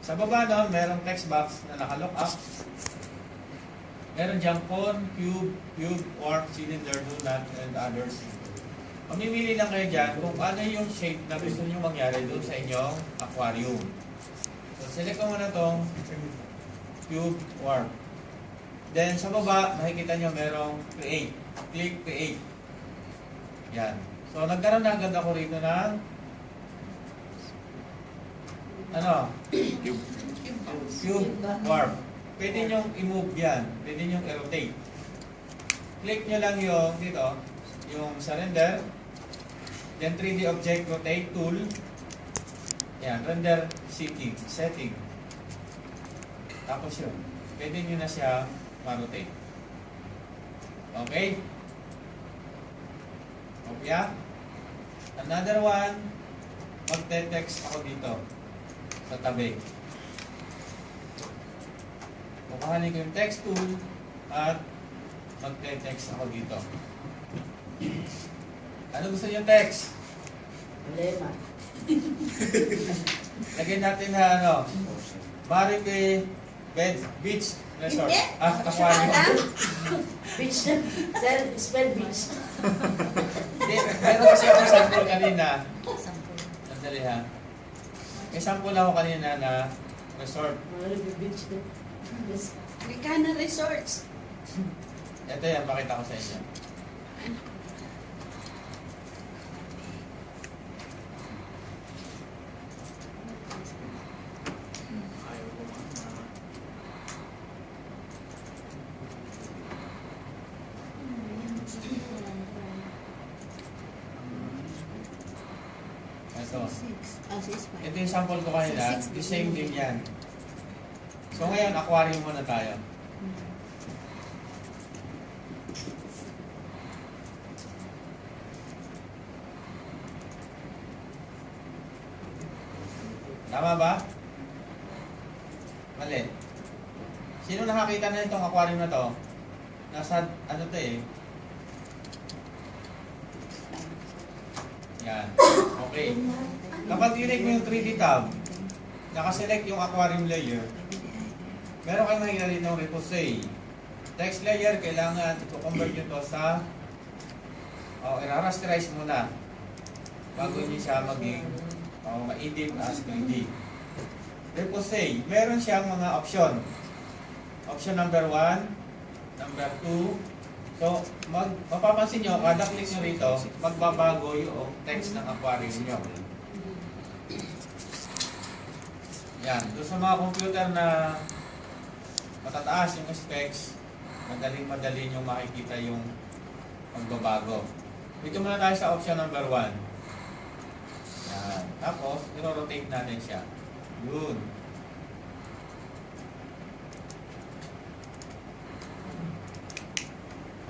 Sa baba nun, merong text box na naka-look up. Meron diyang cone, cube, warp, cylinder, donut, and others. Mamimili lang kayo dyan kung ano yung shape na gusto nyo mangyari doon sa inyong aquarium. So, select ko muna itong cube, warp. Then, sa baba, makikita nyo merong create. Click create. Yan. So, nagkaroon na agad ako rito ng cube, warp. Pwede nyo i-move yan. Pwede nyo i-rotate. Click nyo lang yung dito, yung surrender. Then 3D object rotate tool. Yan, render setting. Tapos yun. Pwede nyo na siya ma-rotate. Okay? Kopya. Another one, magte-text ako dito sa tabi. Kukuhanin ko yung text tool at magte-text ako dito. Ano gusto niyo text? Problema. Lagyan natin na Maripe Beach Resort. Aquarium. Beach na. Sir, spell beach. Meron kasi ako sample kanina. Sandali ha. May sample ako kanina na resort. Maripe beach na. Ricana Resorts. Ito yan, pakita ko sa inyo. Ito yung sample ko kanina, the same din yan. So ngayon, aquarium muna tayo. Tama ba? Mali. Sino nakakita na itong aquarium na to? Nasa, ano to eh? Yan. Okay. Kapag click mo yung 3D tab, nakaselect yung aquarium layer, meron kayong makikita dito ng repose. Text layer, kailangan i-convert nyo to sa i-rasterize muna bago nyo siya maging ma-edit as 3D. Repose, meron siyang mga option. Option number 1, number 2. So, mapapansin nyo, kada click nyo rito, magbabago yung text ng aquarium nyo. Yan. Doon sa mga computer na matataas yung specs, madaling-madali nyo makikita yung magbabago. Dito muna tayo sa option number 1. Yan. Tapos, i-rotate natin siya. Yun.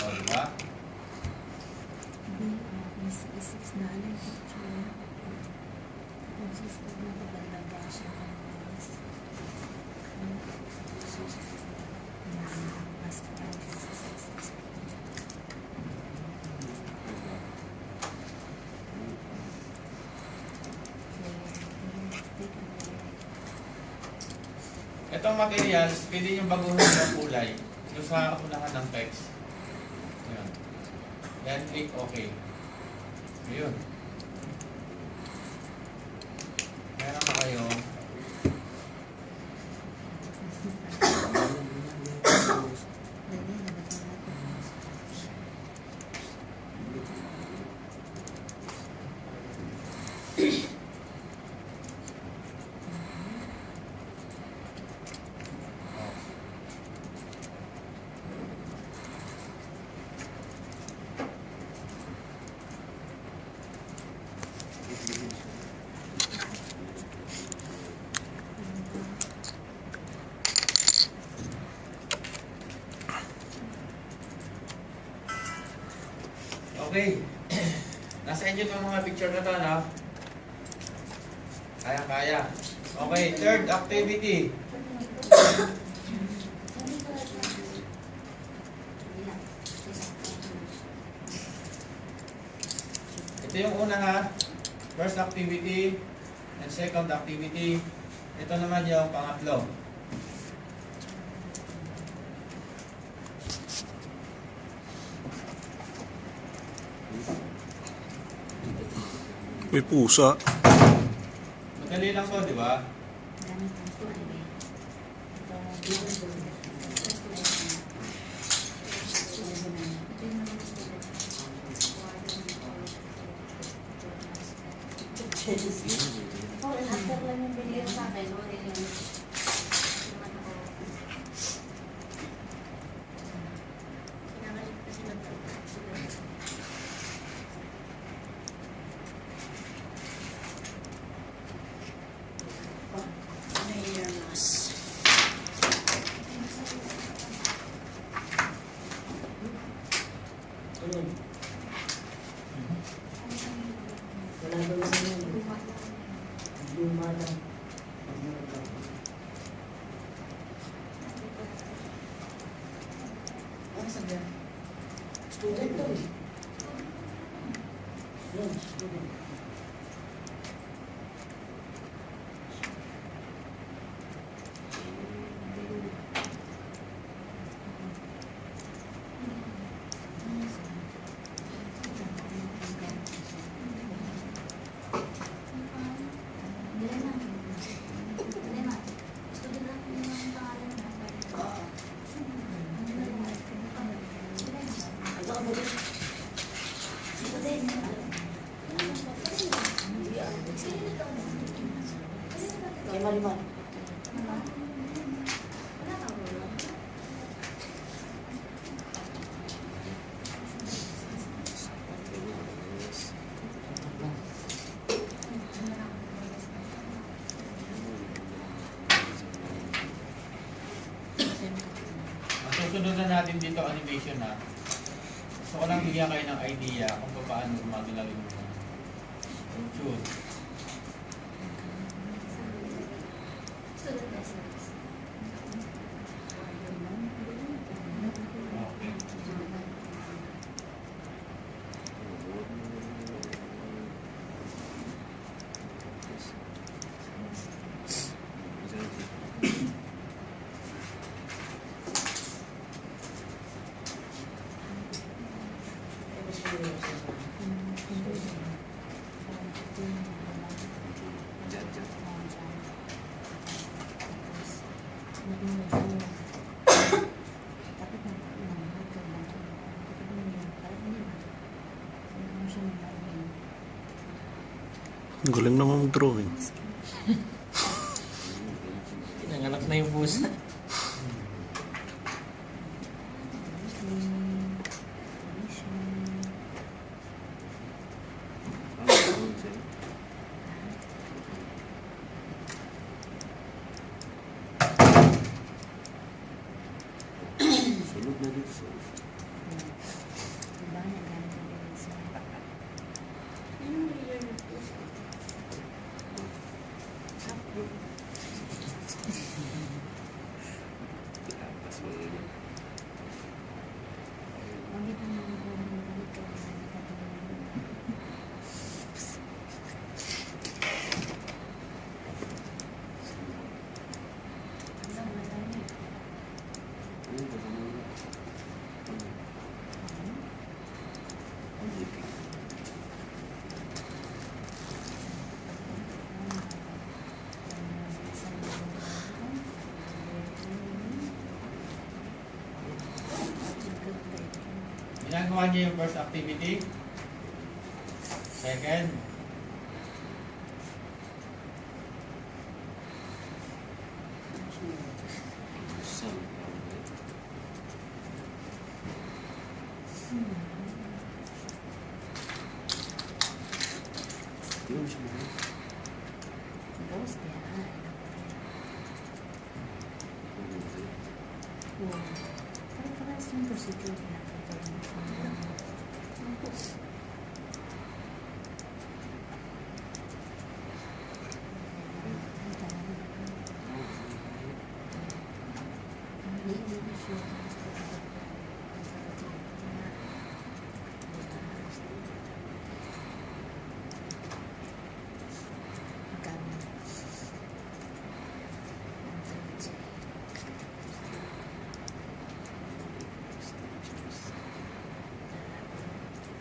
O, diba? Itong materials, pwede nyo baguhin yung kulay. So, sa unahan ng text. Ayan. Then, click OK. Ayun. Meron na kayo. Okay. Nasa inyo itong mga picture na ito, no? Kaya-kaya. Okay, third activity. Ito yung una ha. First activity and second activity. Ito naman yung pangatlo. May pusa. Madali lang to, di ba? After lang yung binigyan sa akin, okay lang. Ayun. Wala daw lang yun. Luma lang. Ano sabi? Student to eh. Yan, student. Kay Marimar. Susunod na natin dito animation na. Gusto ko lang bigyan kayo ng idea kung paano gumagalaw yung tune. Okay. Ang galing naman mag-drawing. Pinanganak na yung pusa. Ginagawa niyo yung first activity. Second.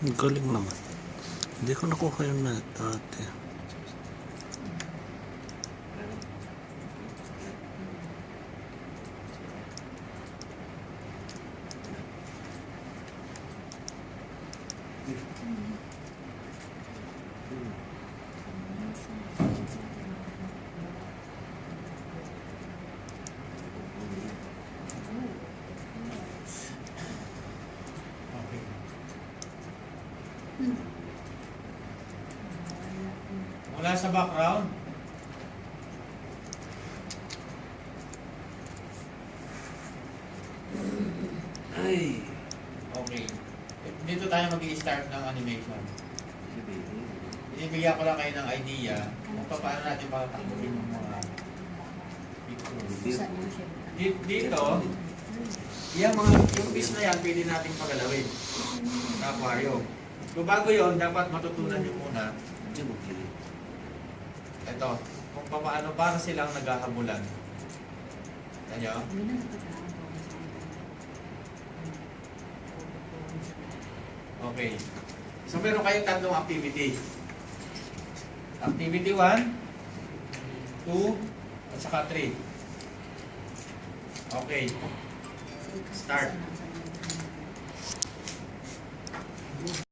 Ang galing naman. Hindi ko nakuha yun na dati. Okay. Mula sa background. Ay. Okay. Dito tayo mag-i-start ng animation. Binibigyan ko lang kayo ng idea kung paano natin patatakbuhin yung mga picture. Dito, yung piece na yan, pwede nating pagalawin sa aquarium. So bago yon, dapat matutunan nyo muna ito, kung paano para silang naghahabulan. Tanyo? Okay. So meron kayong tatlong activity. Activity 1, 2, at saka 3. Okay. Start.